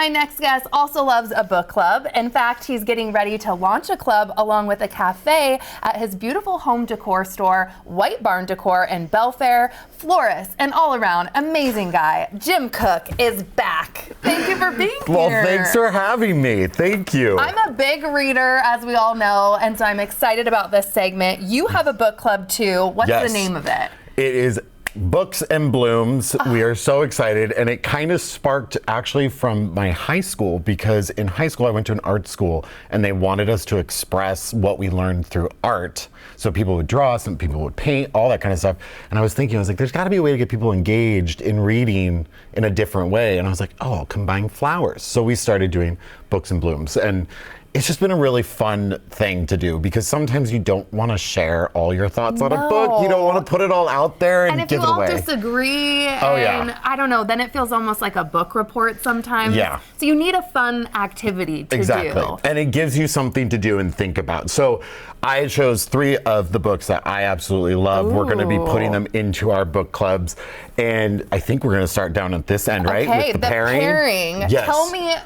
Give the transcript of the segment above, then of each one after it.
my next guest also loves a book club. In fact, he's getting ready to launch a club along with a cafe at his beautiful home decor store, White Barn Decor in Belfair. Florist and all around amazing guy, Jim Cook is back. Thank you for being here. Well, thanks for having me. Thank you. I'm a big reader, as we all know, and so I'm excited about this segment. You have a book club too. What's the name of it? It is Books and Blooms. We are so excited, and it kind of sparked actually from my high school, because in high school I went to an art school and they wanted us to express what we learned through art. So people would draw, some people would paint, all that kind of stuff. And I was thinking, there's got to be a way to get people engaged in reading in a different way. And I was like, oh, I'll combine flowers. So we started doing Books and Blooms. And it's just been a really fun thing to do, because sometimes you don't want to share all your thoughts on a book. You don't want to put it all out there and give it away. And if you all disagree, and I don't know, then it feels almost like a book report sometimes. Yeah. So you need a fun activity to do. And it gives you something to do and think about. So I chose 3 of the books that I absolutely love. We're going to be putting them into our book clubs. And I think we're going to start down at this end, right? Okay, with the pairing. Yes.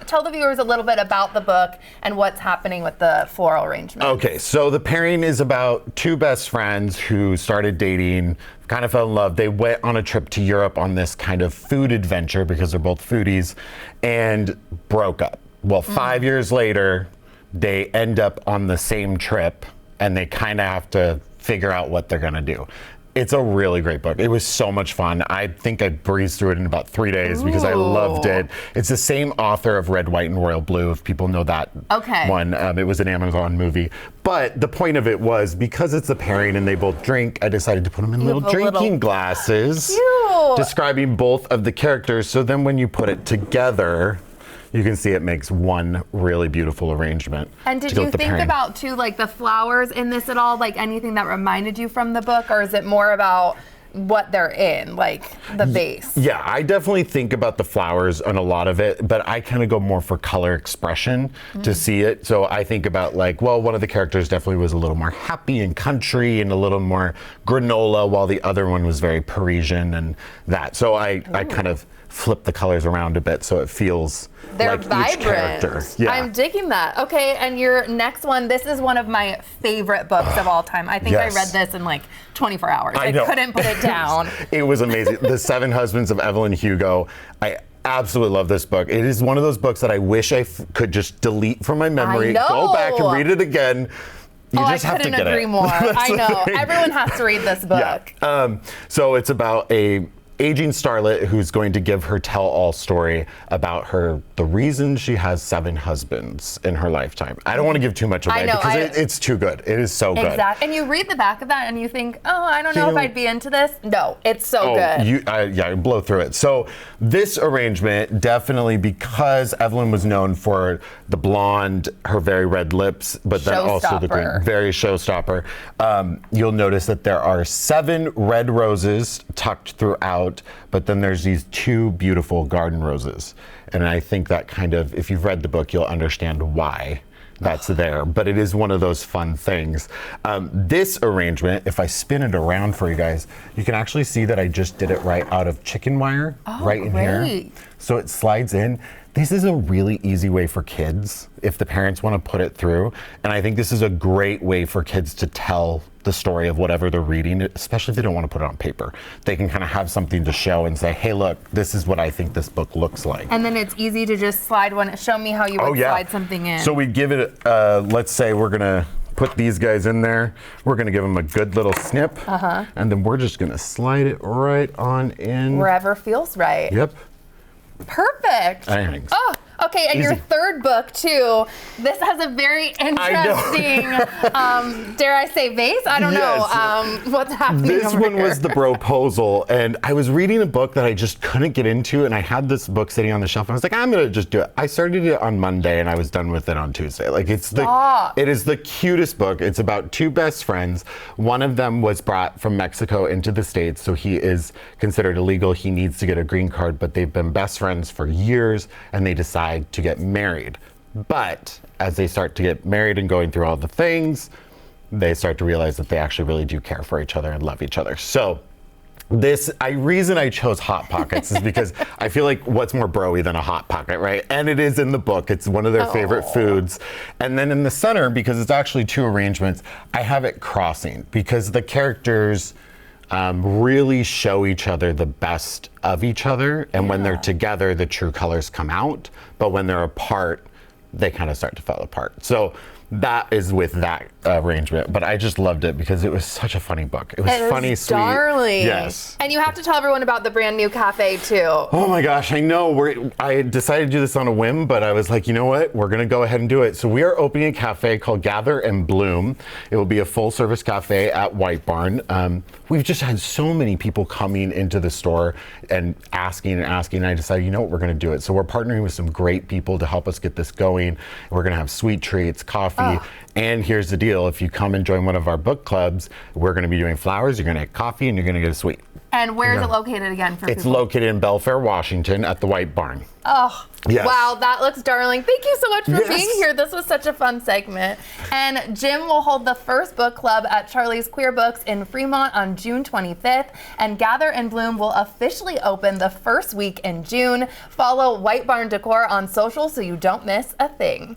Tell the viewers a little bit about the book and what's happening with the floral arrangement. Okay, so the pairing is about 2 best friends who started dating, kind of fell in love. They went on a trip to Europe on this kind of food adventure, because they're both foodies, and broke up. Well, 5 years later, they end up on the same trip, and they kind of have to figure out what they're going to do. It's a really great book. It was so much fun. I think I breezed through it in about 3 days because I loved it. It's the same author of Red, White, and Royal Blue, if people know that one. It was an Amazon movie. But the point of it was, because it's a pairing and they both drink, I decided to put them in little drinking glasses, describing both of the characters. So then when you put it together, you can see it makes one really beautiful arrangement. And did you think about too, like the flowers in this at all, like anything that reminded you from the book, or is it more about what they're in, like the base? Yeah, I definitely think about the flowers on a lot of it, but I kind of go more for color expression to see it. So I think about one of the characters definitely was a little more happy and country and a little more granola, while the other one was very Parisian and that. So I kind of flip the colors around a bit so it feels like vibrant. Each character. Yeah. I'm digging that. Okay, and your next one, this is one of my favorite books of all time. I think I read this in 24 hours. I couldn't put it down. It was amazing. The 7 Husbands of Evelyn Hugo. I absolutely love this book. It is one of those books that I wish I could just delete from my memory, go back and read it again. You just have to get it. I couldn't agree more. I know. Everyone has to read this book. Yeah. So it's about a aging starlet who's going to give her tell-all story about the reason she has 7 husbands in her lifetime. I don't want to give too much away because it's too good. It is so good. Exactly. And you read the back of that and you think, I don't know if I'd be into this. No, it's so good. You blow through it. So this arrangement, definitely, because Evelyn was known for the blonde, her very red lips, but then also the green, very showstopper. You'll notice that there are 7 red roses tucked throughout, but then there's these 2 beautiful garden roses. And I think that kind of, if you've read the book, you'll understand why that's there. But it is one of those fun things. This arrangement, if I spin it around for you guys, you can actually see that I just did it right out of chicken wire, in here. So it slides in. This is a really easy way for kids, if the parents want to put it through. And I think this is a great way for kids to tell the story of whatever they're reading, especially if they don't want to put it on paper. They can kind of have something to show and say, hey, look, this is what I think this book looks like. And then it's easy to just slide one. Show me how you would slide something in. So we give it, let's say we're going to put these guys in there. We're going to give them a good little snip. And then we're just going to slide it right on in. Wherever feels right. Yep. Perfect. Thanks. Oh, okay. And your third book too. This has a very interesting, dare I say, vase? I don't know what's happening. This one was the Broposal, and I was reading a book that I just couldn't get into, and I had this book sitting on the shelf. And I was like, I'm gonna just do it. I started it on Monday, and I was done with it on Tuesday. It is the cutest book. It's about 2 best friends. One of them was brought from Mexico into the States, so he is considered illegal. He needs to get a green card, but they've been best friends for years, and they decide to get married. But as they start to get married and going through all the things, they start to realize that they actually really do care for each other and love each other. So reason I chose Hot Pockets is because I feel like what's more broy than a Hot Pocket, right? And it is in the book. It's one of their favorite foods. And then in the center, because it's actually 2 arrangements, I have it crossing because the characters really show each other the best of each other. And when they're together, the true colors come out. But when they're apart, they kind of start to fall apart. So that is with that arrangement, but I just loved it because it was such a funny book. It was funny, sweet. Darling. Yes. And you have to tell everyone about the brand new cafe too. Oh my gosh, I know. I decided to do this on a whim, but I was like, you know what? We're gonna go ahead and do it. So we are opening a cafe called Gather and Bloom. It will be a full service cafe at White Barn. We've just had so many people coming into the store and asking and asking. And I decided, you know what? We're gonna do it. So we're partnering with some great people to help us get this going. We're gonna have sweet treats, coffee. And here's the deal. If you come and join one of our book clubs, we're going to be doing flowers, you're going to get coffee, and you're going to get a sweet. And where is it located again for It's people? located in Belfair, Washington at the White Barn. Oh, yes. Wow, that looks darling. Thank you so much for being here. This was such a fun segment. And Jim will hold the first book club at Charlie's Queer Books in Fremont on June 25th. And Gather and Bloom will officially open the first week in June. Follow White Barn Decor on social so you don't miss a thing.